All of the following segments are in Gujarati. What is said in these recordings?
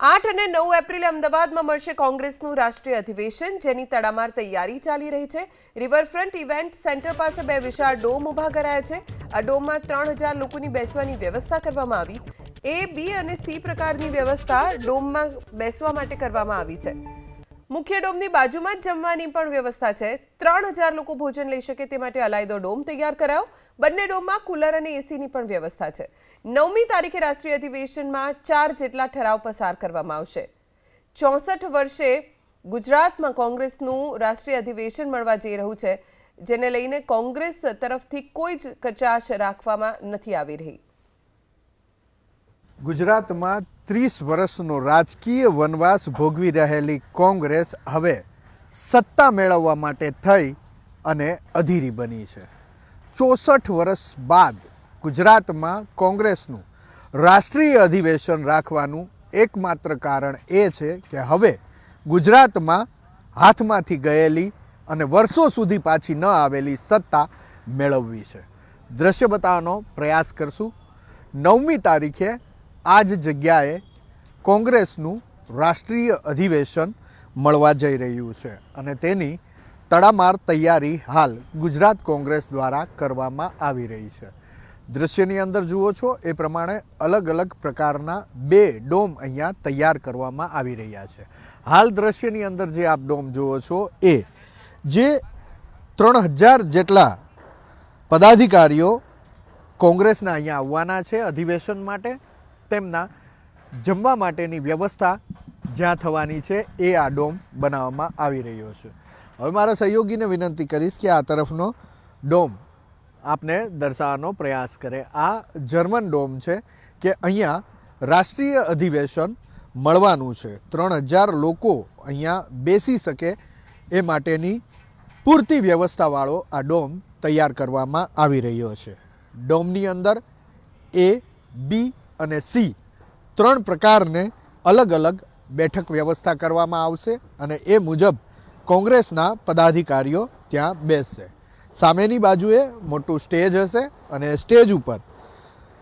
8 અને 9 એપ્રિલે અમદાવાદમાં મળશે કોંગ્રેસનું રાષ્ટ્રીય અધિવેશન, જેની તડામાર તૈયારી ચાલી રહી છે. રિવરફ્રન્ટ ઇવેન્ટ સેન્ટર પાસે 2 વિશાળ ડોમ ઊભા કરાયા છે. આ ડોમમાં 3000 લોકોની બેસવાની વ્યવસ્થા કરવામાં આવી. એ, બી અને સી પ્રકારની વ્યવસ્થા ડોમમાં બેસવા માટે કરવામાં આવી છે. મુખ્ય ડોમની બાજુમાં જ જમવાની પણ વ્યવસ્થા છે. 3000 લોકો ભોજન લઈ શકે તે માટે અલાયદો ડોમ તૈયાર કરાયો. બંને ડોમમાં કુલર અને એસીની પણ વ્યવસ્થા છે. 9મી તારીખે રાષ્ટ્રીય અધિવેશનમાં 4 જેટલા ઠરાવ પસાર કરવામાં આવશે. 64 વર્ષે ગુજરાતમાં કોંગ્રેસનું રાષ્ટ્રીય અધિવેશન મળવા જઈ રહ્યું છે, જેને લઈને કોંગ્રેસ તરફથી કોઈ જ કચાશ રાખવામાં નથી આવી રહી. ગુજરાતમાં 30 વર્ષનો રાજકીય વનવાસ ભોગવી રહેલી કોંગ્રેસ હવે સત્તા મેળવવા માટે થઈ અને અધીરી બની છે. 64 વર્ષ બાદ ગુજરાતમાં કોંગ્રેસનું રાષ્ટ્રીય અધિવેશન રાખવાનું એકમાત્ર કારણ એ છે કે હવે ગુજરાતમાં હાથમાંથી ગયેલી અને વર્ષો સુધી પાછી ન આવેલી સત્તા મેળવવી છે. દ્રશ્ય બતાવવાનો પ્રયાસ કરશું. 9મી તારીખે આ જ જગ્યાએ કોંગ્રેસનું રાષ્ટ્રીય અધિવેશન મળવા જઈ રહ્યું છે અને તેની તડામાર તૈયારી હાલ ગુજરાત કોંગ્રેસ દ્વારા કરવામાં આવી રહી છે. દૃશ્યની અંદર જુઓ છો એ પ્રમાણે અલગ અલગ પ્રકારના 2 ડોમ અહીંયા તૈયાર કરવામાં આવી રહ્યા છે. હાલ દૃશ્યની અંદર જે આપ ડોમ જુઓ છો એ જે 3000 જેટલા પદાધિકારીઓ કોંગ્રેસના અહીંયા આવવાના છે અધિવેશન માટે, તેમના જમવા માટેની વ્યવસ્થા જ્યાં થવાની છે એ આ ડોમ બનાવવામાં આવી રહ્યો છે. હવે મારા સહયોગીને વિનંતી કરીશ કે આ તરફનો ડોમ આપને દર્શાવવાનો પ્રયાસ કરે. આ જર્મન ડોમ છે કે અહીંયા રાષ્ટ્રીય અધિવેશન મળવાનું છે. 3000 લોકો અહીંયા બેસી શકે એ માટેની પૂરતી વ્યવસ્થાવાળો આ ડોમ તૈયાર કરવામાં આવી રહ્યો છે. ડોમની અંદર એ, બી અને સી 3 પ્રકારને અલગ અલગ બેઠક વ્યવસ્થા કરવામાં આવશે અને એ મુજબ કોંગ્રેસના પદાધિકારીઓ ત્યાં બેસશે. સામેની બાજુએ મોટું સ્ટેજ હશે અને સ્ટેજ ઉપર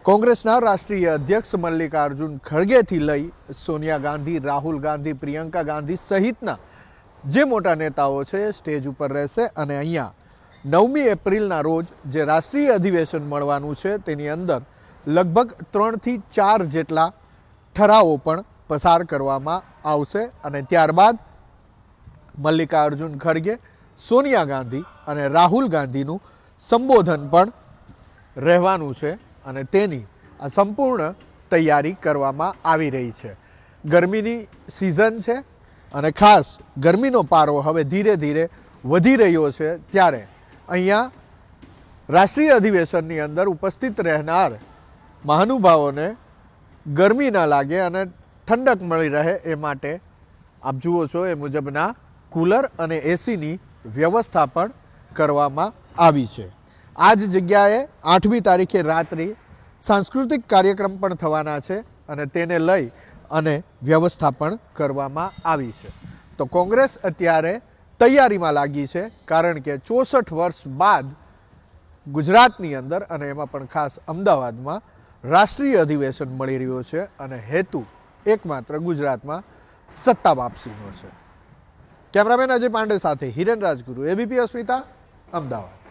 કોંગ્રેસના રાષ્ટ્રીય અધ્યક્ષ મલ્લિકાર્જુન ખડગેથી લઈ સોનિયા ગાંધી, રાહુલ ગાંધી, પ્રિયંકા ગાંધી સહિતના જે મોટા નેતાઓ છે સ્ટેજ ઉપર રહેશે અને અહીંયા 9મી એપ્રિલના રોજ જે રાષ્ટ્રીય અધિવેશન મળવાનું છે તેની અંદર લગભગ 3 થી 4 જેટલા ઠરાવો પણ પસાર કરવામાં આવશે અને ત્યારબાદ મલ્લિકાર્જુન ખડગે, સોનિયા ગાંધી અને રાહુલ ગાંધીનું સંબોધન પણ રહેવાનું છે અને તેની આ સંપૂર્ણ તૈયારી કરવામાં આવી રહી છે. ગરમીની સિઝન છે અને ખાસ ગરમીનો પારો હવે ધીરે ધીરે વધી રહ્યો છે, ત્યારે અહીંયા રાષ્ટ્રીય અધિવેશનની અંદર ઉપસ્થિત રહેનાર મહાનુભાવોને ગરમી ન લાગે અને ઠંડક મળી રહે એ માટે આપ જુઓ છો એ મુજબના કુલર અને એસીની વ્યવસ્થા પણ કરવામાં આવી છે. આ જ જગ્યાએ 8મી તારીખે રાત્રિ સાંસ્કૃતિક કાર્યક્રમ પણ થવાના છે અને તેને લઈ અને વ્યવસ્થા પણ કરવામાં આવી છે. તો કોંગ્રેસ અત્યારે તૈયારીમાં લાગી છે, કારણ કે 64 વર્ષ બાદ ગુજરાતની અંદર અને એમાં પણ ખાસ અમદાવાદમાં રાષ્ટ્રીય અધિવેશન મળી રહ્યો છે અને હેતુ એકમાત્ર ગુજરાતમાં સત્તા વાપસીનો છે. કેમેરામેન અજય પાંડે સાથે હિરેન રાજગુરુ, એબીપી અસ્મિતા, અમદાવાદ.